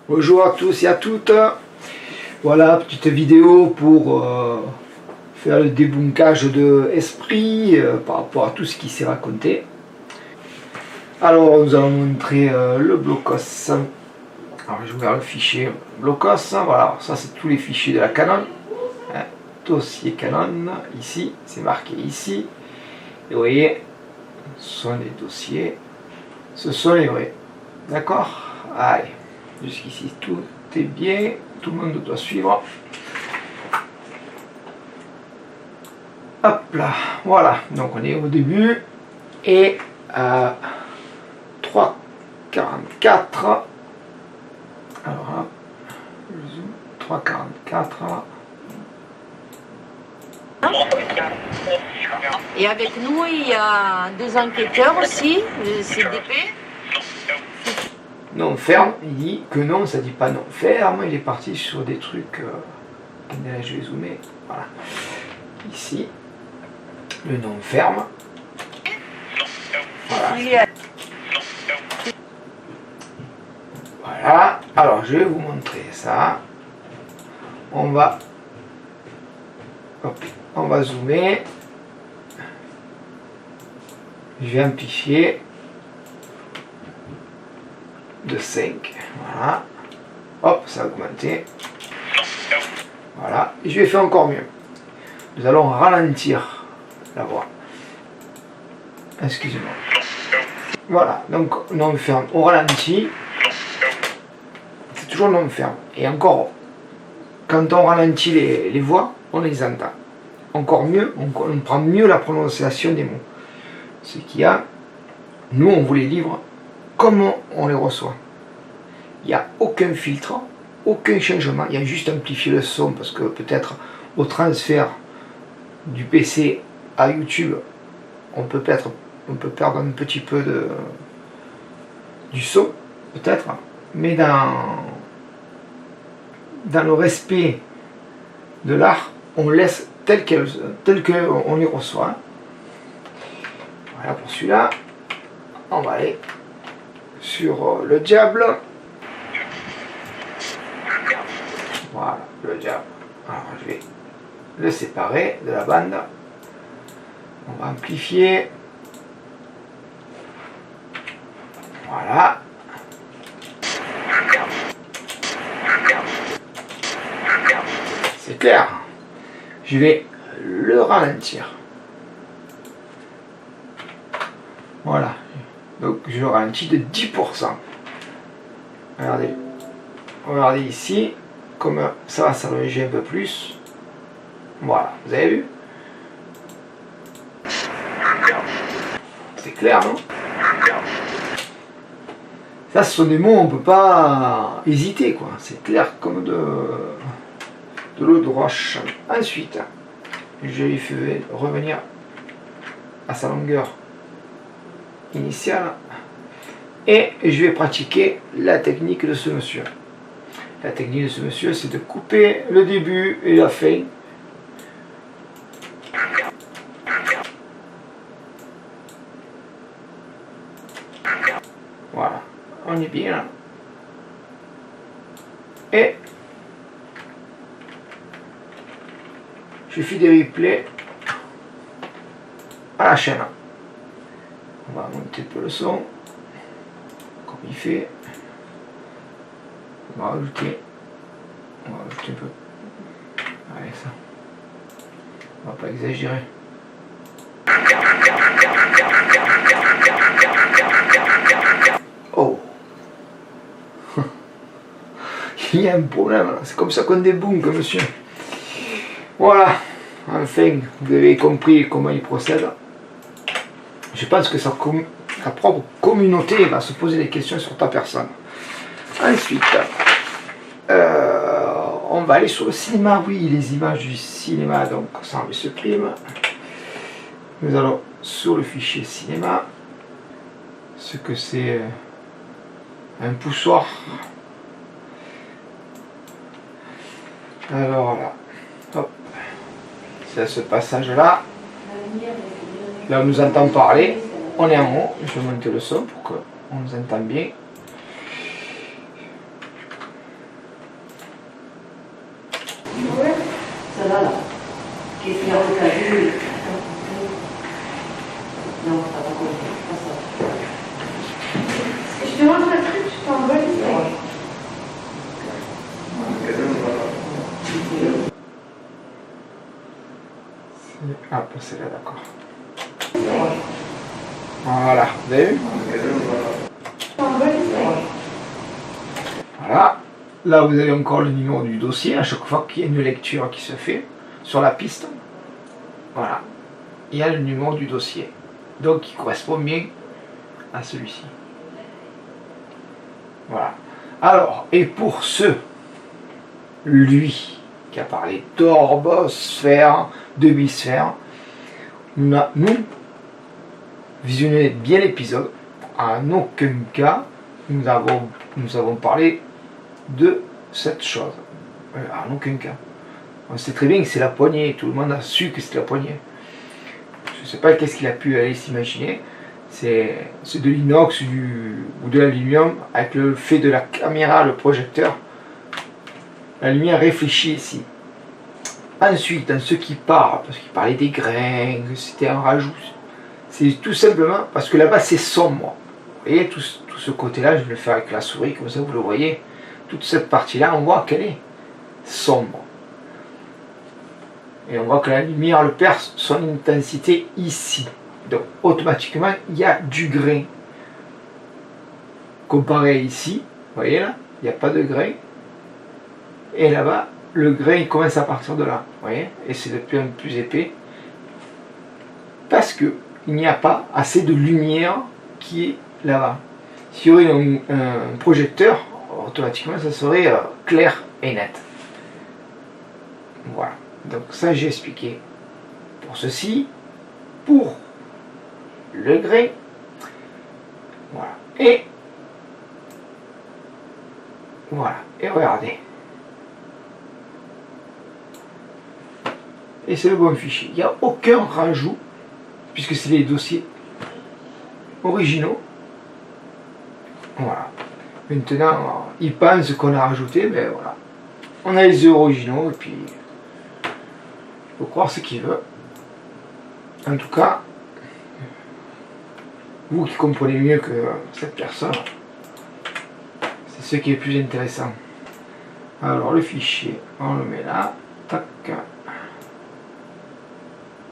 Bonjour à tous et à toutes. Voilà, petite vidéo pour faire le débunkage de Esprit par rapport à tout ce qui s'est raconté. Alors, nous allons montrer le blocos. Alors, je vais ouvrir le fichier blocos. Voilà, ça c'est tous les fichiers de la Canon. Dossier Canon, ici, c'est marqué ici. Et vous voyez, ce sont les dossiers. Ce sont les vrais. D'accord? Allez. Jusqu'ici tout est bien, tout le monde doit suivre. Hop là, voilà, donc on est au début et 3,44. Alors là, je zoome, 3,44. Et avec nous, il y a deux enquêteurs aussi, le CDP. Non ferme, il dit que non, ça dit pas non ferme, il est parti sur des trucs, je vais zoomer, voilà, ici, le non ferme, voilà, voilà, alors je vais vous montrer ça, on va zoomer, je vais amplifier, de 5, voilà, hop, ça a augmenté, voilà, et je vais faire encore mieux, nous allons ralentir la voix, excusez-moi, voilà, donc non ferme, on ralentit, c'est toujours non ferme, et encore, quand on ralentit les voix, on les entend, encore mieux, on prend mieux la prononciation des mots, ce qu'il y a, nous on vous les livre comment on les reçoit. Il n'y a aucun filtre, aucun changement, il y a juste amplifier le son parce que peut-être au transfert du PC à YouTube, on peut perdre un petit peu du son, peut-être, mais dans le respect de l'art, on laisse tel qu'on les reçoit. Voilà pour celui-là, on va aller sur le diable. Voilà, le diable. Alors je vais le séparer de la bande. On va amplifier. Voilà. C'est clair. Je vais le ralentir. Voilà. Donc je ralentis de 10%. Regardez ici, comme ça va s'allonger un peu plus. Voilà, vous avez vu? C'est clair, non? Ça, ce sont des mots, on ne peut pas hésiter, quoi. C'est clair comme de l'eau de roche. Ensuite, je lui fais revenir à sa longueur initiale et je vais pratiquer la technique de ce monsieur. La technique de ce monsieur, c'est de couper le début et la fin. Voilà, on est bien là. Et je fais des replays à la chaîne. On va monter un peu le son, comme il fait. On va rajouter un peu. Allez, ça. On va pas exagérer. Oh. Il y a un problème là. C'est comme ça qu'on débunk, monsieur. Voilà. Enfin, vous avez compris comment il procède. Je pense que sa propre communauté va se poser des questions sur ta personne. Ensuite, on va aller sur le cinéma. Oui, les images du cinéma, donc ça me supprime. Nous allons sur le fichier cinéma. Ce que c'est un poussoir. Alors là, hop, c'est à ce passage-là. Là, on nous entend parler. On est en haut. Je vais monter le son pour qu'on nous entende bien. Ouais. Celle-là, là. Qui est fière de ta vue. Non, ça va pas. Pas ça. Je te montre un truc, je t'envoie le steak. Ah, c'est là, d'accord. Voilà, vous avez vu? Voilà. Là, vous avez encore le numéro du dossier à chaque fois qu'il y a une lecture qui se fait sur la piste. Voilà. Il y a le numéro du dossier. Donc, il correspond bien à celui-ci. Voilà. Alors, et pour lui, qui a parlé d'orbosphère, de bisphère, nous, visionnez bien l'épisode. En aucun cas, nous avons parlé de cette chose. En aucun cas. On sait très bien que c'est la poignée. Tout le monde a su que c'était la poignée. Je ne sais pas qu'est-ce qu'il a pu aller s'imaginer. C'est de l'inox ou de l'aluminium avec le fait de la caméra, le projecteur. La lumière réfléchit ici. Ensuite, dans ceux qui parlent, parce qu'il parlait des grains, que c'était un rajout, c'est tout simplement parce que là-bas c'est sombre. Vous voyez, tout ce côté-là, je vais le faire avec la souris, comme ça vous le voyez. Toute cette partie-là, on voit qu'elle est sombre. Et on voit que la lumière le perd son intensité ici. Donc automatiquement, il y a du grain. Comparé à ici, vous voyez là, il n'y a pas de grain. Et là-bas, le grain il commence à partir de là, vous voyez, et c'est de plus en plus épais. Parce qu'il n'y a pas assez de lumière qui est là-bas. S'il y aurait un projecteur, automatiquement ça serait clair et net. Voilà, donc ça j'ai expliqué pour ceci, pour le grain, voilà, et voilà, et regardez. Et c'est le bon fichier, il n'y a aucun rajout, puisque c'est les dossiers originaux. Voilà. Maintenant, ils pensent qu'on a rajouté, mais voilà. On a les originaux, et puis il faut croire ce qu'il veut. En tout cas, vous qui comprenez mieux que cette personne, c'est ce qui est plus intéressant. Alors le fichier, on le met là, tac,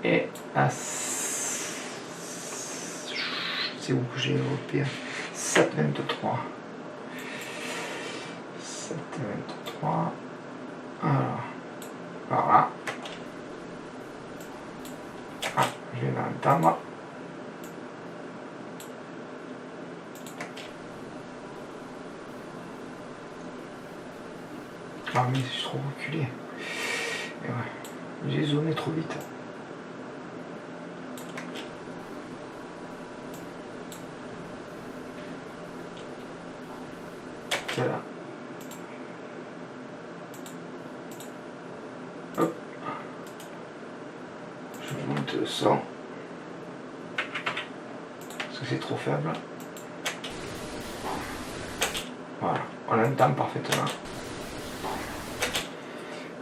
et à c'est où que j'ai repéré 723. 723. Alors, voilà. Ah, je vais l'entendre. Ah, mais je suis trop reculé. Et ouais, j'ai zoomé trop vite. Là. Hop. Je monte le son. Parce que c'est trop faible. Voilà, on l'entend parfaitement.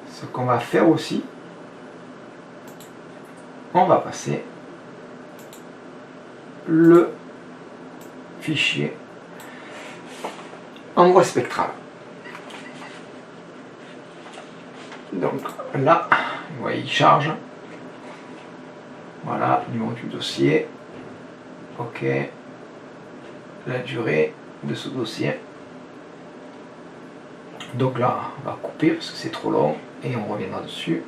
Ce qu'on va faire aussi, on va passer le fichier en voie spectrale. Donc là, vous voyez, il charge. Voilà, numéro du dossier. OK. La durée de ce dossier. Donc là, on va couper parce que c'est trop long et on reviendra dessus.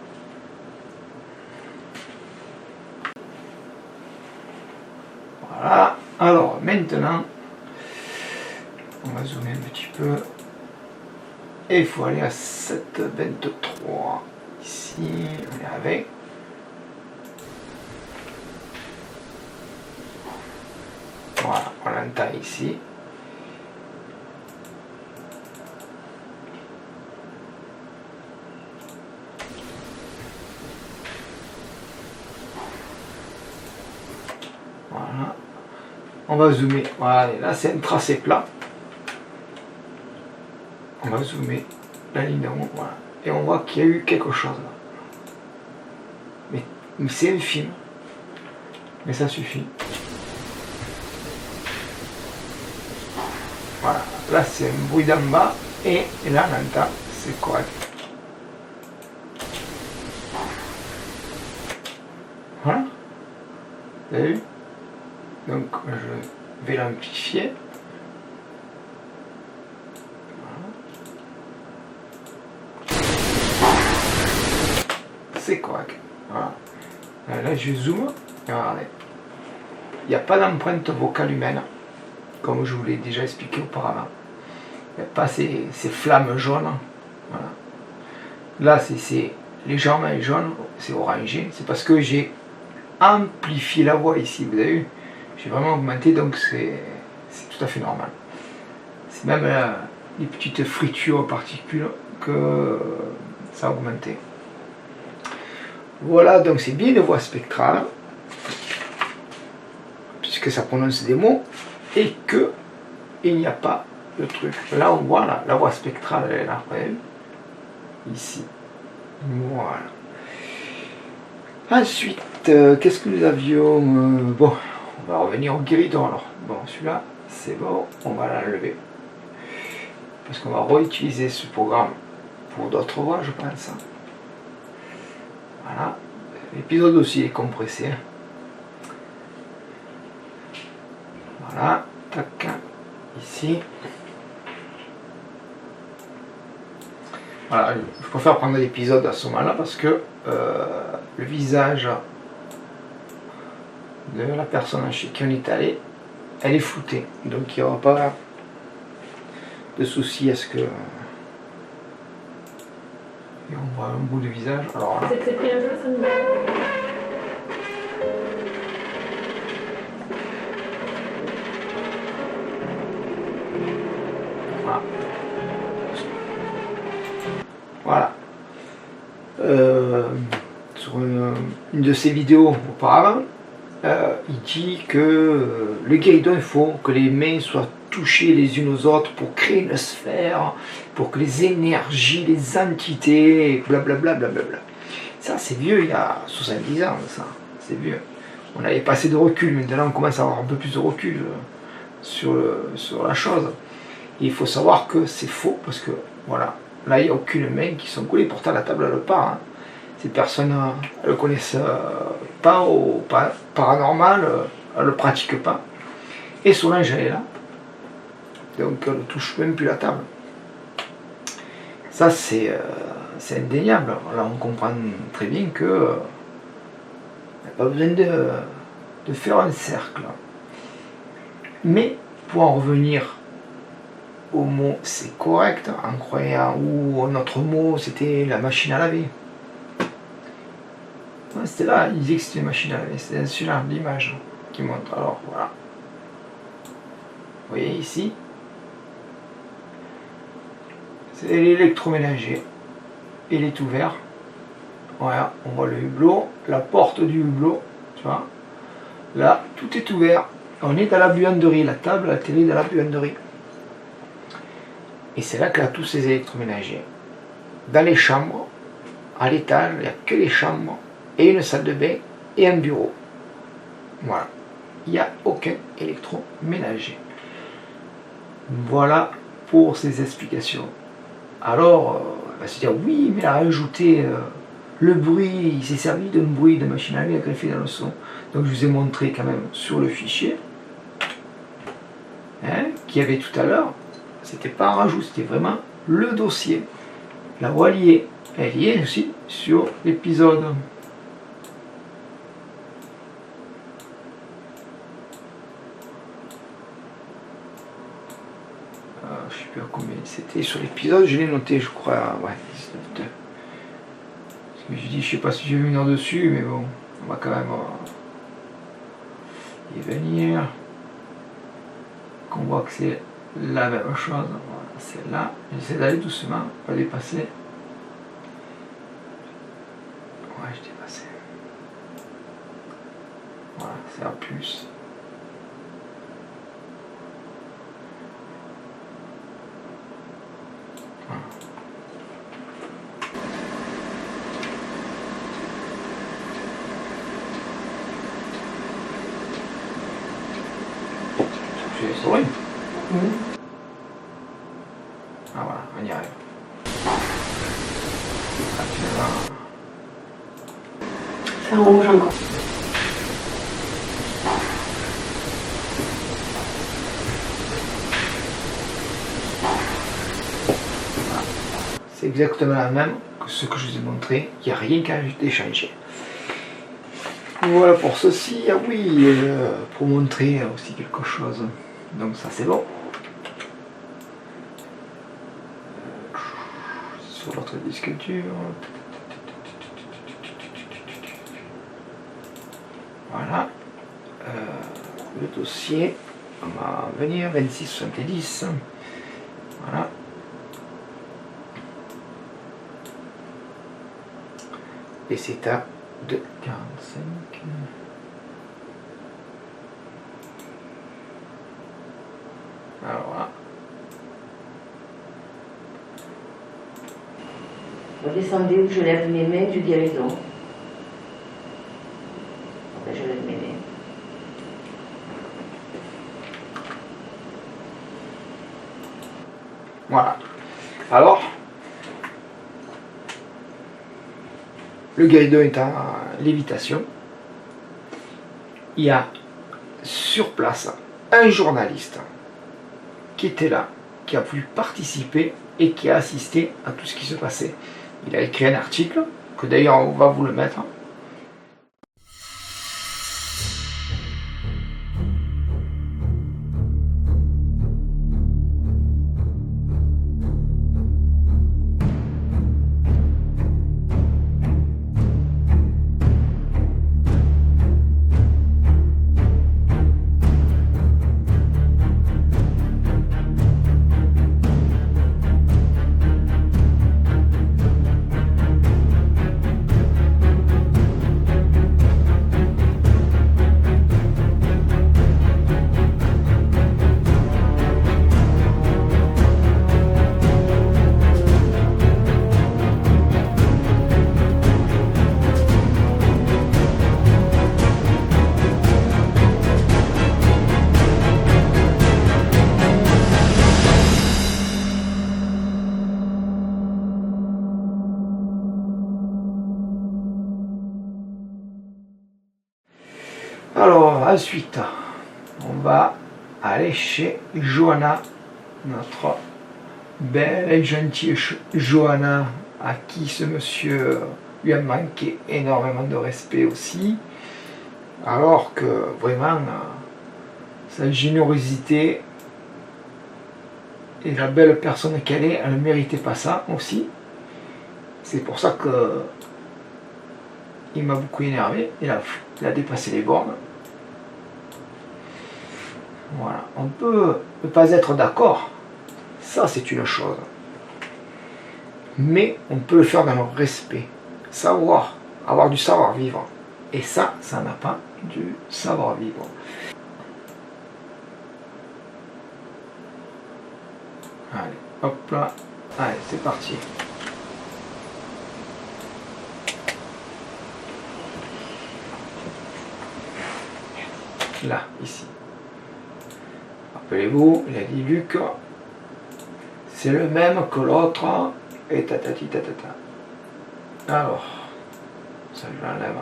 Voilà. Alors maintenant, on va zoomer un petit peu. Et il faut aller à 723. Ici, on est avec. Voilà, on l'entend ici. Voilà. On va zoomer. Voilà, là c'est un tracé plat. On va zoomer la ligne d'en haut, voilà. et on voit qu'il y a eu quelque chose là. Mais c'est infime. Mais ça suffit. Voilà, là c'est un bruit d'en bas et là on entend, c'est correct. Voilà. Vous avez vu? Donc je vais l'amplifier. C'est correct. Voilà. Là je zoome. Regardez. Il n'y a pas d'empreinte vocale humaine, comme je vous l'ai déjà expliqué auparavant. Il n'y a pas ces flammes jaunes. Voilà. Là c'est légèrement jaune, c'est orangé. C'est parce que j'ai amplifié la voix ici. Vous avez vu? J'ai vraiment augmenté, donc c'est tout à fait normal. C'est même les petites fritures particules que ça a augmenté. Voilà, donc c'est bien une voix spectrale, puisque ça prononce des mots, et que il n'y a pas le truc. Là on voit la voix spectrale, elle est là, vous voyez, ici. Voilà. Ensuite, qu'est-ce que nous avions bon, on va revenir au guéridon alors. Bon, celui-là, c'est bon, on va l'enlever. Parce qu'on va réutiliser ce programme pour d'autres voix, je pense. Voilà. L'épisode aussi est compressé. Voilà. Tac. Ici. Voilà. Je préfère prendre l'épisode à ce moment-là parce que le visage de la personne chez qui on est allé, elle est floutée. Donc il n'y aura pas de souci à ce que... Et on voit un bout de visage. Alors là. C'est pris un jeu, ça me va. Voilà. Voilà. Sur une de ses vidéos auparavant, il dit que le guéridon, il faut que les mains soient touchées les unes aux autres pour créer une sphère, pour que les énergies, les entités, blablabla, blablabla. Ça, c'est vieux, il y a 70 ans, ça. C'est vieux. On avait pas assez de recul, maintenant on commence à avoir un peu plus de recul sur la chose. Et il faut savoir que c'est faux, parce que, voilà, là, il n'y a aucune main qui sont collées, pourtant la table, elle le part. Hein. Ces personnes ne le connaissent pas au paranormal, elles ne le pratiquent pas. Et Solange, elle est là. Donc elle ne touche même plus la table. Ça, c'est indéniable. Là, on comprend très bien que il n'y a pas besoin de faire un cercle. Mais pour en revenir au mot c'est correct, en croyant, ou notre mot c'était la machine à laver. C'était là, il disait que c'était une machine à laver, c'était celui-là, l'image qui montre. Alors voilà. Vous voyez ici, c'est l'électroménager. Il est ouvert. Voilà, on voit le hublot, la porte du hublot, tu vois. Là, tout est ouvert. On est à la buanderie, la table atterrit dans la buanderie. Et c'est là qu'il y a tous ces électroménagers. Dans les chambres, à l'étage, il n'y a que les chambres, et une salle de bain, et un bureau. Voilà. Il n'y a aucun électroménager. Voilà pour ces explications. Alors, on va se dire, oui, mais elle a rajouté le bruit, il s'est servi d'un bruit de machine à laver à greffer dans le son. Donc je vous ai montré quand même sur le fichier, hein, qu'il y avait tout à l'heure. C'était pas un rajout, c'était vraiment le dossier. La voix liée, elle y est aussi sur l'épisode. Je ne sais plus à combien c'était sur l'épisode, je l'ai noté, je crois, ouais, 19.2. Parce que je dis, je sais pas si je vais venir dessus, mais bon, on va quand même y venir. Qu'on voit que c'est la même chose. Voilà, c'est là. J'essaie d'aller doucement, pas dépasser. Ouais, je dépassais. Voilà, c'est un plus. Voilà. trop loin. Ah voilà, on y arrive. Ah, tu vas... Ça rouge encore. C'est exactement la même que ce que je vous ai montré. Il n'y a rien qui a été changé. Voilà pour ceci. Ah oui, pour montrer aussi quelque chose. Donc ça c'est bon. Sur l'autre disque dur. Voilà. Le dossier. On va venir 2670. Voilà. Et c'est à 2,45. Alors voilà. Vous descendez où je lève mes mains du guérison. Après, je lève mes mains. Voilà. Alors, le guéridon est en lévitation. Il y a sur place un journaliste qui était là, qui a pu participer et qui a assisté à tout ce qui se passait. Il a écrit un article, que d'ailleurs on va vous le mettre. Alors, ensuite, on va aller chez Johanna, notre belle et gentille Johanna, à qui ce monsieur lui a manqué énormément de respect aussi, alors que vraiment, sa générosité et la belle personne qu'elle est, elle ne méritait pas ça aussi. C'est pour ça que il m'a beaucoup énervé, il a dépassé les bornes. Voilà, on peut ne pas être d'accord, ça c'est une chose, mais on peut le faire dans le respect, savoir, avoir du savoir-vivre, et ça n'a pas du savoir-vivre. Allez, hop là, allez, c'est parti. Là, ici. Rappelez-vous, il a dit Luc, c'est le même que l'autre, et tatati tatata. Alors, ça je l'enlève.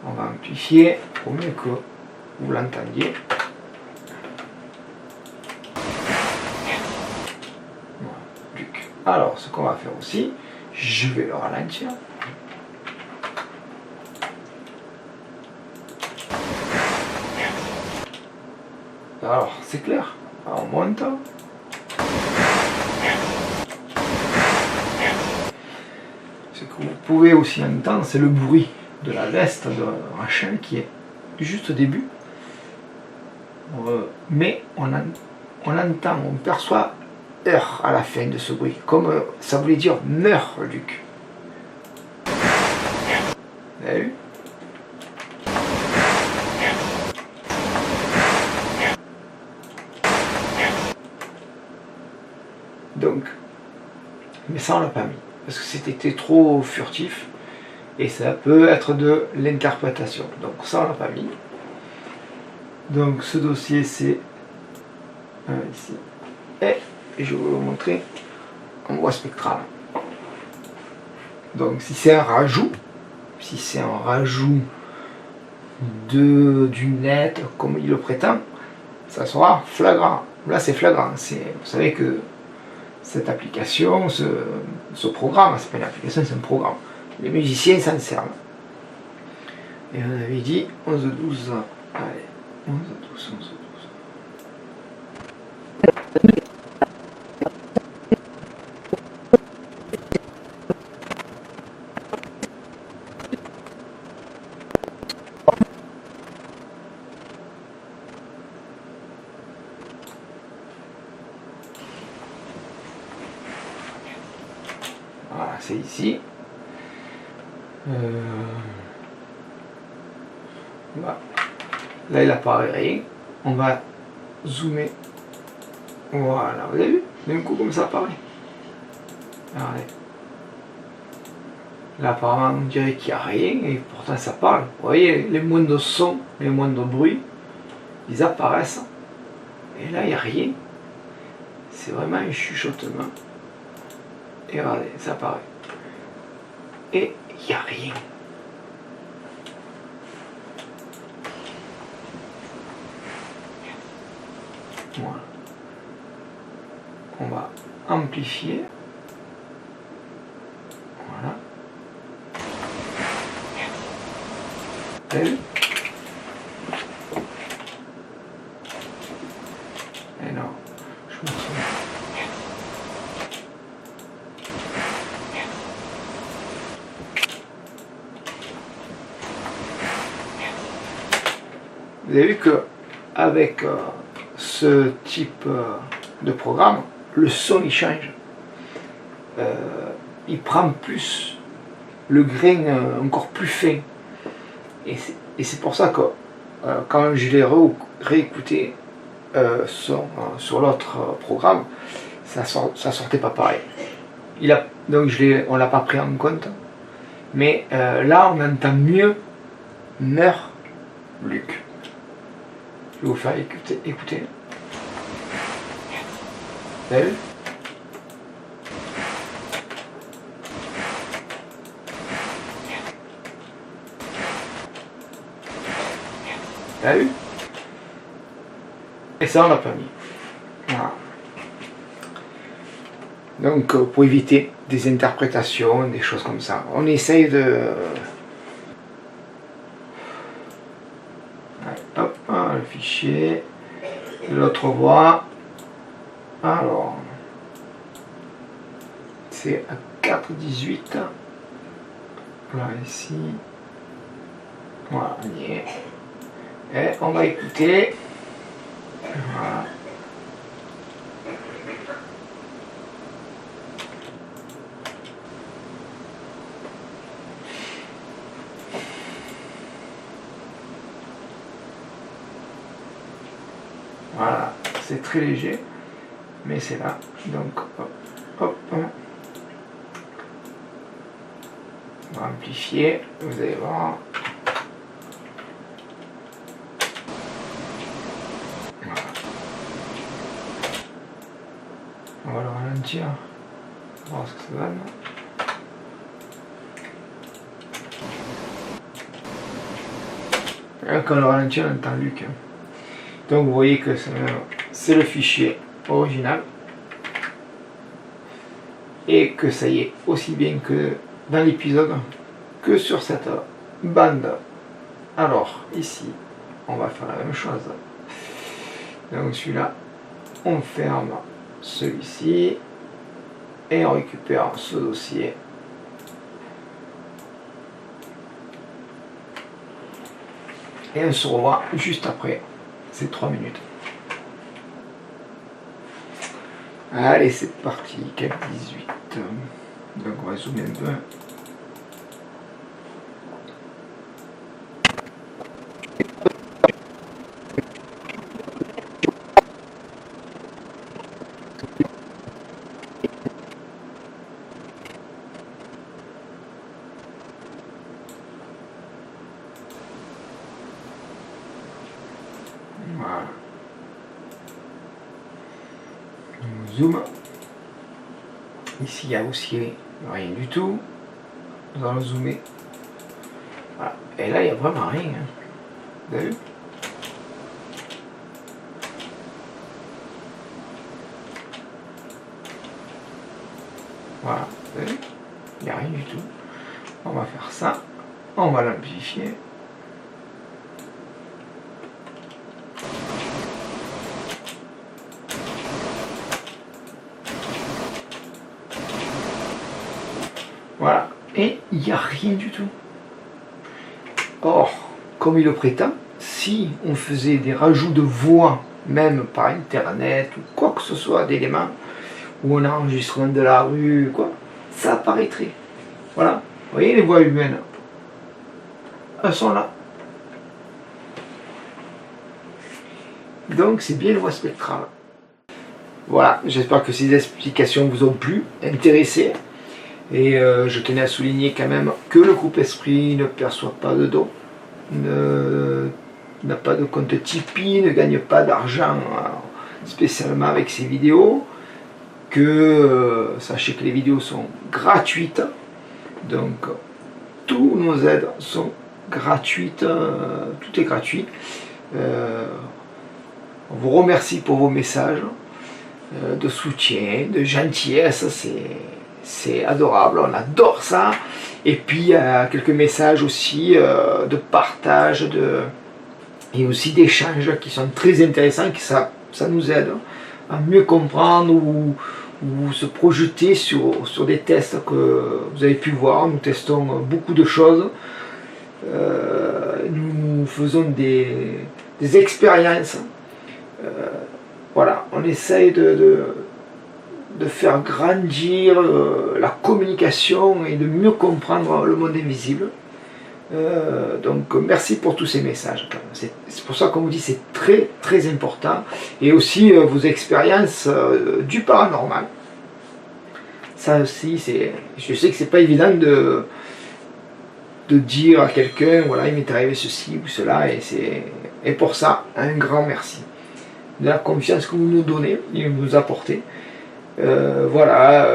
On va amplifier pour mieux que vous l'entendiez. Voilà, Luc. Alors, ce qu'on va faire aussi, je vais le ralentir. Alors, c'est clair, on monte. Ce que vous pouvez aussi entendre, c'est le bruit de la veste de machin qui est juste au début. Mais on entend, on perçoit heure à la fin de ce bruit, comme ça voulait dire meurs, Luc. Vous avez vu ? Donc, mais ça on l'a pas mis, parce que c'était trop furtif, et ça peut être de l'interprétation, donc ça on l'a pas mis. Donc ce dossier c'est ici. Et je vais vous montrer en voie spectrale. Donc si c'est un rajout, d'une lettre comme il le prétend, ça sera flagrant. Là c'est flagrant. Vous savez que cette application, ce programme, c'est pas une application, c'est un programme. Les musiciens s'en servent. Et on avait dit 11, 12, allez, 11, 12, 11, 12. Voilà, c'est ici. Voilà. Là, il apparaît rien. On va zoomer. Voilà, vous avez vu? D'un coup, comme ça apparaît. Regardez. Là, apparemment, on dirait qu'il n'y a rien et pourtant ça parle. Vous voyez, les moindres sons, les moindres bruits, ils apparaissent. Et là, il n'y a rien. C'est vraiment un chuchotement. Et regardez, ça apparaît. Et il n'y a rien. Voilà. On va amplifier. Voilà. Et non, je me souviens. Vous avez vu que avec ce type de programme, le son il change. Il prend plus le grain encore plus fin. Et c'est pour ça que quand je l'ai réécouté sur l'autre programme, ça sortait pas pareil. Donc on l'a pas pris en compte. Mais là on entend mieux Meur Luc. Je vais vous faire écouter. Vous avez vu ? Vous avez vu ? Et ça on l'a pas mis. Voilà. Donc pour éviter des interprétations, des choses comme ça, on essaye de... Hop, le fichier, l'autre voix. Alors, c'est à 4,18. Là, ici. Voilà, on y est. Et on va écouter. Voilà. Voilà, c'est très léger, mais c'est là. Donc, hop, hop. On va amplifier, vous allez voir. Voilà. On va le ralentir, voir ce que ça donne. Et quand on le ralentit, on entend Luc. Donc vous voyez que c'est le fichier original et que ça y est, aussi bien que dans l'épisode que sur cette bande. Alors ici on va faire la même chose. Donc celui-là on ferme celui-ci et on récupère ce dossier. Et on se revoit juste après ces 3 minutes. Allez, c'est parti, 4,18. Donc on va zoomer un peu. Voilà. zoom. Ici, il y a aussi rien du tout. Nous allons zoomer. Voilà. Et là, il n'y a vraiment rien. Hein. Vous avez vu? Voilà. Vous avez vu? Il n'y a rien du tout. On va faire ça. On va l'amplifier. Voilà, et il n'y a rien du tout. Or, comme il le prétend, si on faisait des rajouts de voix, même par internet, ou quoi que ce soit d'éléments, ou un enregistrement de la rue, quoi, ça apparaîtrait. Voilà, vous voyez les voix humaines, elles sont là. Donc c'est bien les voix spectrales. Voilà, j'espère que ces explications vous ont plu, intéressé. Et je tenais à souligner quand même que le groupe Esprit ne perçoit pas de dons, n'a pas de compte Tipeee, ne gagne pas d'argent spécialement avec ses vidéos, que sachez que les vidéos sont gratuites, donc tous nos aides sont gratuites, tout est gratuit. On vous remercie pour vos messages de soutien, de gentillesse, c'est adorable, on adore ça. Et puis il y a quelques messages aussi de partage et aussi d'échanges qui sont très intéressants, ça nous aide à mieux comprendre ou se projeter sur des tests que vous avez pu voir. Nous testons beaucoup de choses, nous faisons des expériences, voilà, on essaye de faire grandir la communication et de mieux comprendre le monde invisible. Donc merci pour tous ces messages. C'est pour ça qu'on vous dit c'est très très important. Et aussi vos expériences du paranormal. Ça aussi, je sais que c'est pas évident de dire à quelqu'un, voilà, il m'est arrivé ceci ou cela, et pour ça, un grand merci de la confiance que vous nous donnez et vous nous apportez. Voilà,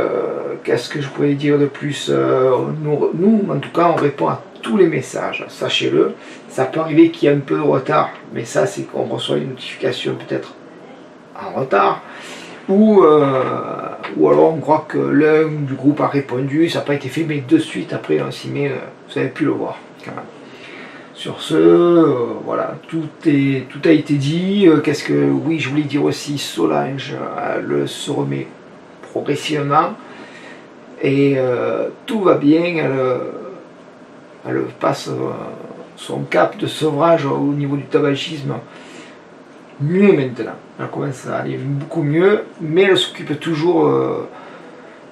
qu'est-ce que je pourrais dire de plus? Nous, en tout cas, on répond à tous les messages, sachez-le. Ça peut arriver qu'il y ait un peu de retard, mais ça, c'est qu'on reçoit une notification peut-être en retard, ou alors on croit que l'un du groupe a répondu, ça n'a pas été fait, mais de suite après on s'y met, vous avez pu le voir quand même. Sur ce, voilà, tout a été dit. Qu'est-ce que, oui, je voulais dire aussi, Solange, elle se remet progressivement et tout va bien, elle passe son cap de sevrage au niveau du tabagisme mieux maintenant. Elle commence à aller beaucoup mieux, mais elle s'occupe toujours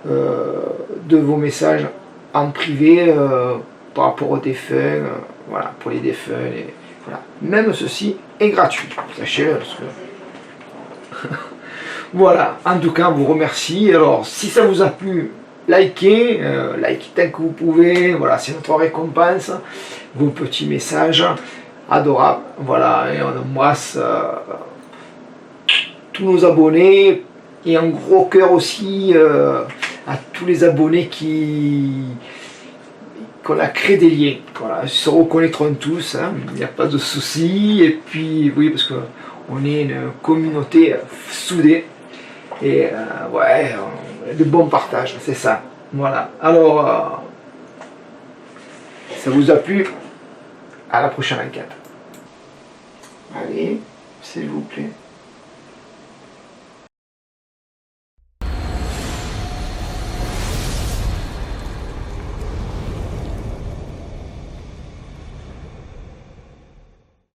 de vos messages en privé par rapport aux défunts, voilà, pour les défunts, voilà. Même ceci est gratuit, sachez-le, parce que voilà, en tout cas, on vous remercie. Alors, si ça vous a plu, likez, likez tant que vous pouvez, voilà, c'est notre récompense, vos petits messages adorables, voilà, et on embrasse tous nos abonnés, et un gros cœur aussi à tous les abonnés qu'on a créé des liens, voilà, ils se reconnaîtront tous, hein, il n'y a pas de souci, et puis, oui, parce qu'on est une communauté soudée, et ouais, de bons partages, c'est ça, voilà. Alors, ça vous a plu? À la prochaine enquête. Allez, s'il vous plaît.